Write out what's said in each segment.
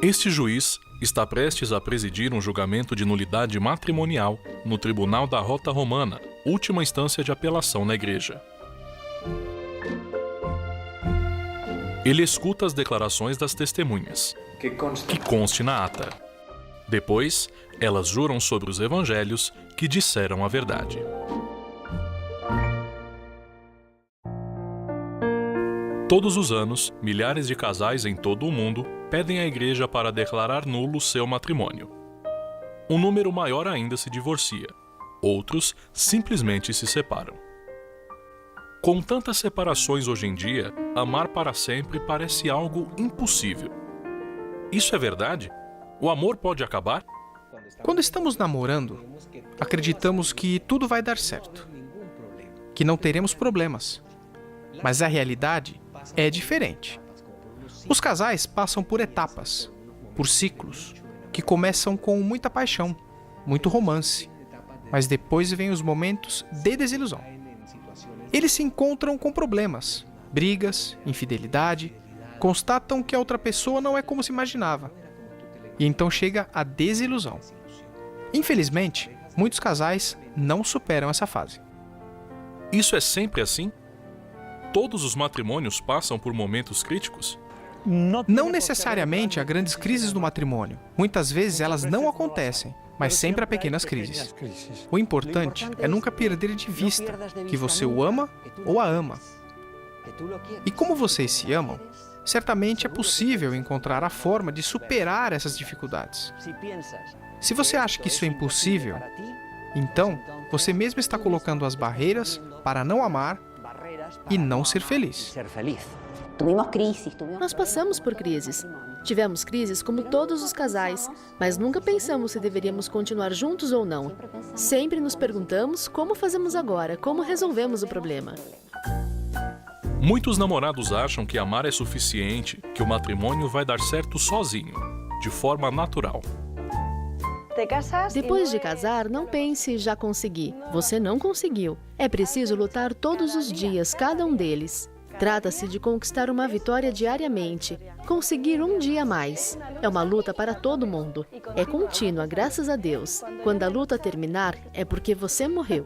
Este juiz está prestes a presidir um julgamento de nulidade matrimonial no Tribunal da Rota Romana, última instância de apelação na igreja. Ele escuta as declarações das testemunhas, que conste na ata. Depois, elas juram sobre os evangelhos que disseram a verdade. Todos os anos, milhares de casais em todo o mundo pedem à igreja para declarar nulo seu matrimônio. Um número maior ainda se divorcia. Outros simplesmente se separam. Com tantas separações hoje em dia, amar para sempre parece algo impossível. Isso é verdade? O amor pode acabar? Quando estamos namorando, acreditamos que tudo vai dar certo, que não teremos problemas. Mas a realidade é diferente. Os casais passam por etapas, por ciclos, que começam com muita paixão, muito romance, mas depois vêm os momentos de desilusão. Eles se encontram com problemas, brigas, infidelidade, constatam que a outra pessoa não é como se imaginava. E então chega a desilusão. Infelizmente, muitos casais não superam essa fase. Isso é sempre assim? Todos os matrimônios passam por momentos críticos? Não necessariamente há grandes crises no matrimônio. Muitas vezes elas não acontecem, mas sempre há pequenas crises. O importante é nunca perder de vista que você o ama ou a ama. E como vocês se amam, certamente é possível encontrar a forma de superar essas dificuldades. Se você acha que isso é impossível, então você mesmo está colocando as barreiras para não amar e não ser feliz. Nós passamos por crises. Tivemos crises como todos os casais, mas nunca pensamos se deveríamos continuar juntos ou não. Sempre nos perguntamos como fazemos agora, como resolvemos o problema. Muitos namorados acham que amar é suficiente, que o matrimônio vai dar certo sozinho, de forma natural. Depois de casar, não pense, já consegui. Você não conseguiu. É preciso lutar todos os dias, cada um deles. Trata-se de conquistar uma vitória diariamente, conseguir um dia a mais. É uma luta para todo mundo. É contínua, graças a Deus. Quando a luta terminar, é porque você morreu.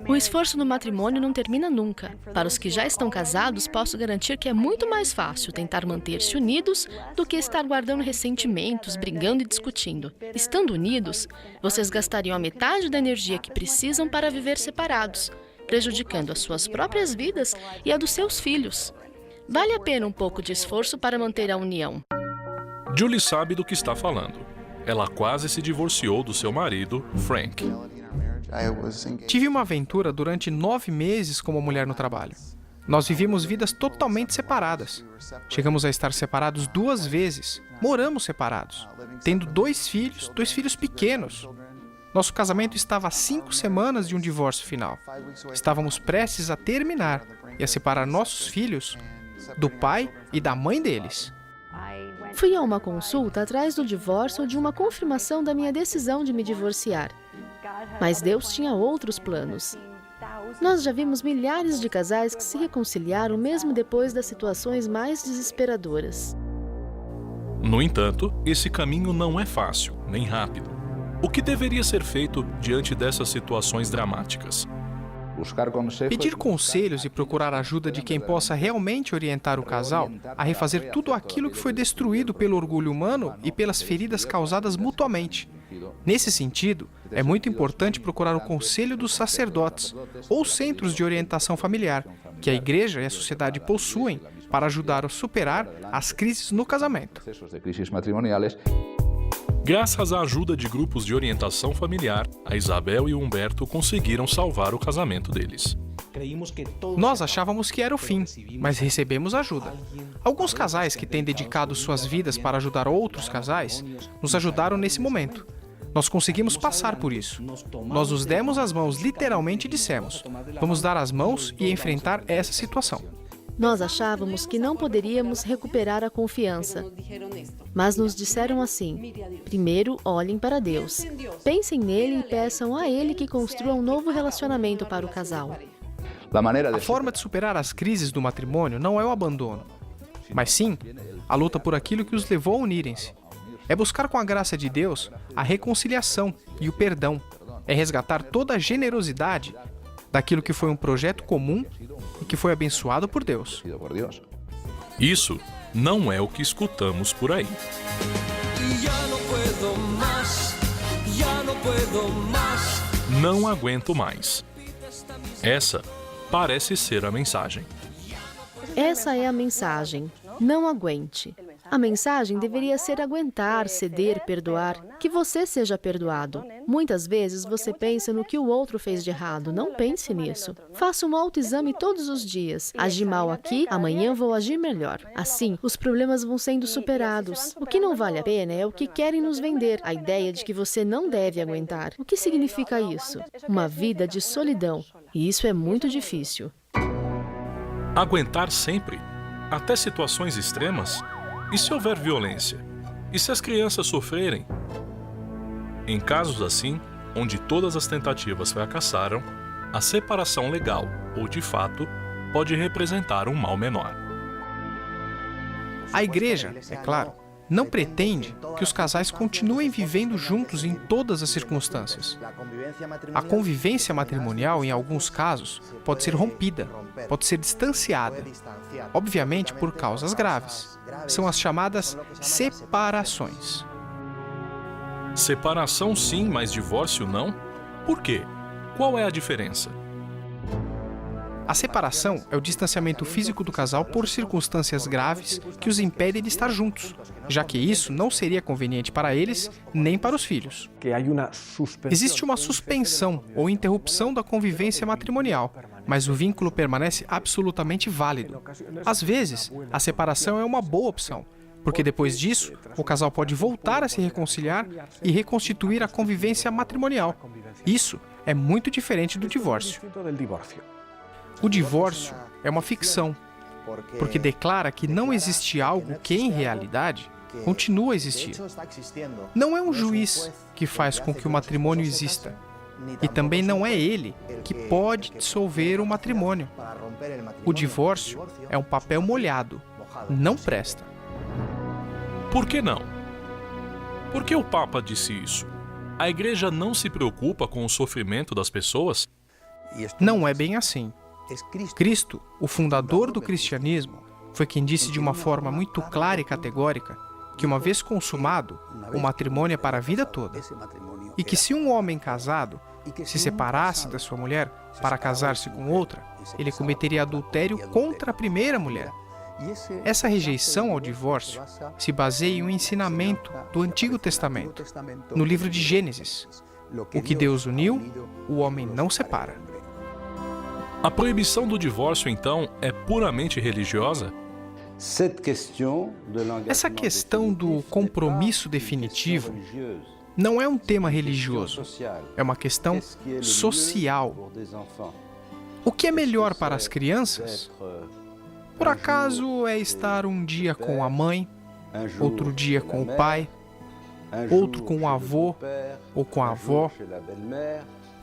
O esforço no matrimônio não termina nunca. Para os que já estão casados, posso garantir que é muito mais fácil tentar manter-se unidos do que estar guardando ressentimentos, brigando e discutindo. Estando unidos, vocês gastariam a metade da energia que precisam para viver separados, prejudicando as suas próprias vidas e a dos seus filhos. Vale a pena um pouco de esforço para manter a união. Julie sabe do que está falando. Ela quase se divorciou do seu marido, Frank. Tive uma aventura durante 9 meses com uma mulher no trabalho. Nós vivíamos vidas totalmente separadas. Chegamos a estar separados 2 vezes. Moramos separados, tendo 2 filhos pequenos. Nosso casamento estava a 5 semanas de um divórcio final. Estávamos prestes a terminar e a separar nossos filhos do pai e da mãe deles. Fui a uma consulta atrás do divórcio ou de uma confirmação da minha decisão de me divorciar. Mas Deus tinha outros planos. Nós já vimos milhares de casais que se reconciliaram mesmo depois das situações mais desesperadoras. No entanto, esse caminho não é fácil, nem rápido. O que deveria ser feito diante dessas situações dramáticas? Pedir conselhos e procurar ajuda de quem possa realmente orientar o casal a refazer tudo aquilo que foi destruído pelo orgulho humano e pelas feridas causadas mutuamente. Nesse sentido, é muito importante procurar o conselho dos sacerdotes ou centros de orientação familiar, que a igreja e a sociedade possuem para ajudar a superar as crises no casamento. Graças à ajuda de grupos de orientação familiar, a Isabel e o Humberto conseguiram salvar o casamento deles. Nós achávamos que era o fim, mas recebemos ajuda. Alguns casais que têm dedicado suas vidas para ajudar outros casais nos ajudaram nesse momento. Nós conseguimos passar por isso. Nós nos demos as mãos literalmente e dissemos: vamos dar as mãos e enfrentar essa situação. Nós achávamos que não poderíamos recuperar a confiança. Mas nos disseram assim: primeiro, olhem para Deus. Pensem nele e peçam a Ele que construa um novo relacionamento para o casal. A forma de superar as crises do matrimônio não é o abandono. mas sim a luta por aquilo que os levou a unirem-se. É buscar com a graça de Deus a reconciliação e o perdão. É resgatar toda a generosidade daquilo que foi um projeto comum e que foi abençoado por Deus. Isso não é o que escutamos por aí. Não aguento mais. Essa parece ser a mensagem. Essa é a mensagem. Não aguente. A mensagem deveria ser aguentar, ceder, perdoar, que você seja perdoado. Muitas vezes você pensa no que o outro fez de errado. Não pense nisso. Faça um autoexame todos os dias. Agi mal aqui, amanhã vou agir melhor. Assim, os problemas vão sendo superados. O que não vale a pena é o que querem nos vender, a ideia de que você não deve aguentar. O que significa isso? Uma vida de solidão. E isso é muito difícil. Aguentar sempre, até situações extremas? E se houver violência? E se as crianças sofrerem? Em casos assim, onde todas as tentativas fracassaram, a separação legal, ou de fato, pode representar um mal menor. A igreja, é claro, não pretende que os casais continuem vivendo juntos em todas as circunstâncias. A convivência matrimonial, em alguns casos, pode ser rompida, pode ser distanciada, obviamente por causas graves. São as chamadas separações. Separação sim, mas divórcio não? Por quê? Qual é a diferença? A separação é o distanciamento físico do casal por circunstâncias graves que os impedem de estar juntos, já que isso não seria conveniente para eles nem para os filhos. Existe uma suspensão ou interrupção da convivência matrimonial, mas o vínculo permanece absolutamente válido. Às vezes, a separação é uma boa opção, porque depois disso, o casal pode voltar a se reconciliar e reconstituir a convivência matrimonial. Isso é muito diferente do divórcio. O divórcio é uma ficção, porque declara que não existe algo que, em realidade, continua a existir. Não é um juiz que faz com que o matrimônio exista, e também não é ele que pode dissolver o matrimônio. O divórcio é um papel molhado, não presta. Por que não? Por que o Papa disse isso? A Igreja não se preocupa com o sofrimento das pessoas? Não é bem assim. Cristo, o fundador do cristianismo, foi quem disse de uma forma muito clara e categórica que, uma vez consumado, o matrimônio é para a vida toda. E que se um homem casado se separasse da sua mulher para casar-se com outra, ele cometeria adultério contra a primeira mulher. Essa rejeição ao divórcio se baseia em um ensinamento do Antigo Testamento, no livro de Gênesis. O que Deus uniu, o homem não separa. A proibição do divórcio, então, é puramente religiosa? Essa questão do compromisso definitivo não é um tema religioso, é uma questão social. O que é melhor para as crianças? Por acaso é estar um dia com a mãe, outro dia com o pai, outro com o avô ou com a avó?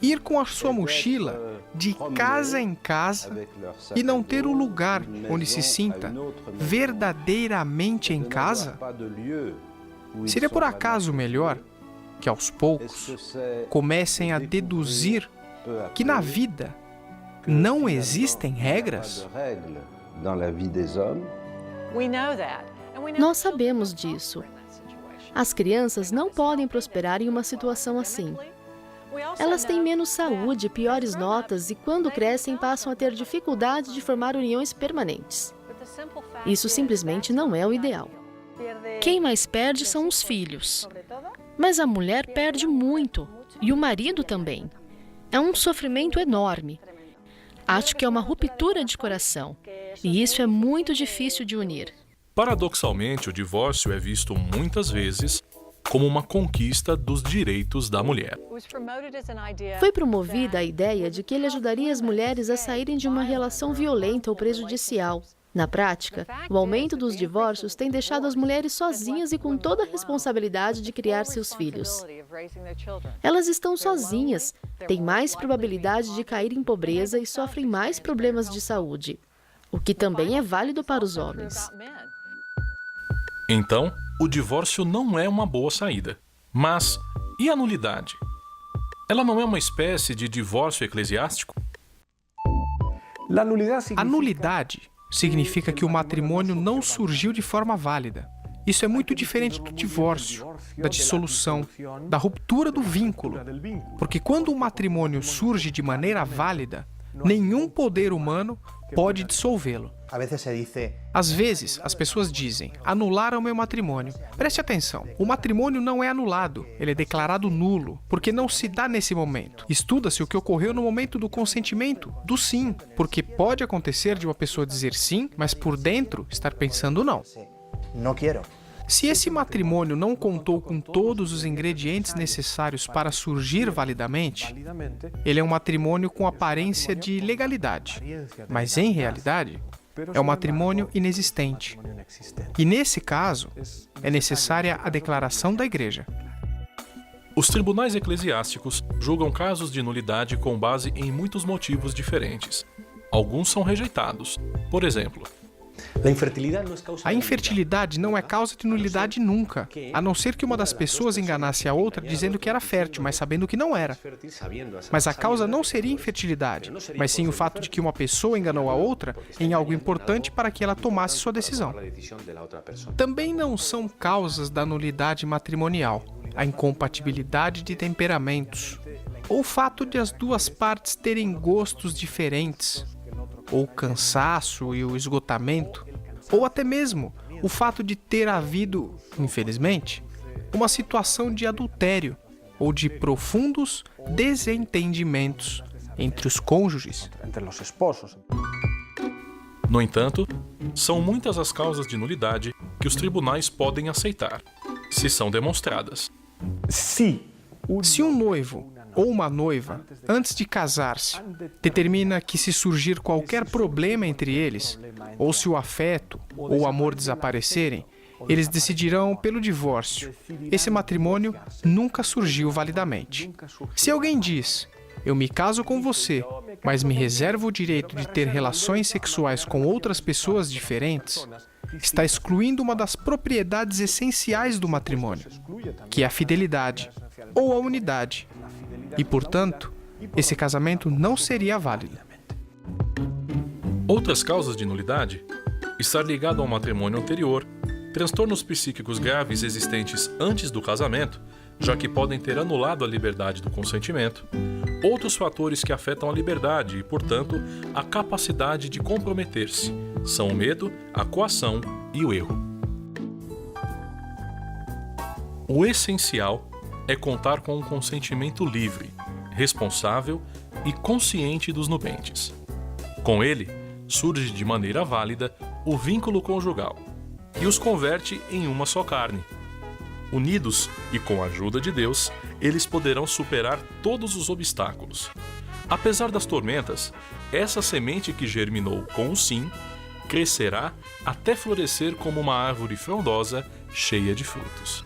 Ir com a sua mochila de casa em casa e não ter o lugar onde se sinta verdadeiramente em casa? Seria por acaso melhor que aos poucos comecem a deduzir que na vida não existem regras? Nós sabemos disso. As crianças não podem prosperar em uma situação assim. Elas têm menos saúde, piores notas e, quando crescem, passam a ter dificuldade de formar uniões permanentes. Isso simplesmente não é o ideal. Quem mais perde são os filhos. Mas a mulher perde muito, e o marido também. É um sofrimento enorme. Acho que é uma ruptura de coração, e isso é muito difícil de unir. Paradoxalmente, o divórcio é visto muitas vezes como uma conquista dos direitos da mulher. Foi promovida a ideia de que ele ajudaria as mulheres a saírem de uma relação violenta ou prejudicial. Na prática, o aumento dos divórcios tem deixado as mulheres sozinhas e com toda a responsabilidade de criar seus filhos. Elas estão sozinhas, têm mais probabilidade de cair em pobreza e sofrem mais problemas de saúde. o que também é válido para os homens. Então, o divórcio não é uma boa saída. Mas, e a nulidade? Ela não é uma espécie de divórcio eclesiástico? A nulidade significa que o matrimônio não surgiu de forma válida. Isso é muito diferente do divórcio, da dissolução, da ruptura do vínculo. Porque quando o matrimônio surge de maneira válida, nenhum poder humano pode dissolvê-lo. Às vezes, as pessoas dizem, anularam meu matrimônio. Preste atenção, o matrimônio não é anulado, ele é declarado nulo, porque não se dá nesse momento. Estuda-se o que ocorreu no momento do consentimento, do sim, porque pode acontecer de uma pessoa dizer sim, mas por dentro estar pensando não. Não quero. Se esse matrimônio não contou com todos os ingredientes necessários para surgir validamente, ele é um matrimônio com aparência de legalidade, mas em realidade é um matrimônio inexistente. E nesse caso, é necessária a declaração da Igreja. Os tribunais eclesiásticos julgam casos de nulidade com base em muitos motivos diferentes. Alguns são rejeitados. Por exemplo, a infertilidade não é causa de nulidade nunca, a não ser que uma das pessoas enganasse a outra dizendo que era fértil, mas sabendo que não era. Mas a causa não seria infertilidade, mas sim o fato de que uma pessoa enganou a outra em algo importante para que ela tomasse sua decisão. Também não são causas da nulidade matrimonial a incompatibilidade de temperamentos, ou o fato de as duas partes terem gostos diferentes, ou o cansaço e o esgotamento, ou até mesmo o fato de ter havido, infelizmente, uma situação de adultério ou de profundos desentendimentos entre os cônjuges. No entanto, são muitas as causas de nulidade que os tribunais podem aceitar, se são demonstradas. Se um noivo ou uma noiva, antes de casar-se, determina que se surgir qualquer problema entre eles, ou se o afeto ou o amor desaparecerem, eles decidirão pelo divórcio. Esse matrimônio nunca surgiu validamente. Se alguém diz, eu me caso com você, mas me reservo o direito de ter relações sexuais com outras pessoas diferentes, está excluindo uma das propriedades essenciais do matrimônio, que é a fidelidade ou a unidade. E, portanto, esse casamento não seria válido. Outras causas de nulidade: estar ligado a um matrimônio anterior, transtornos psíquicos graves existentes antes do casamento, já que podem ter anulado a liberdade do consentimento, outros fatores que afetam a liberdade e, portanto, a capacidade de comprometer-se, são o medo, a coação e o erro. O essencial é contar com um consentimento livre, responsável e consciente dos nubentes. Com ele, surge de maneira válida o vínculo conjugal, que os converte em uma só carne. Unidos e com a ajuda de Deus, eles poderão superar todos os obstáculos. Apesar das tormentas, essa semente que germinou com o sim, crescerá até florescer como uma árvore frondosa cheia de frutos.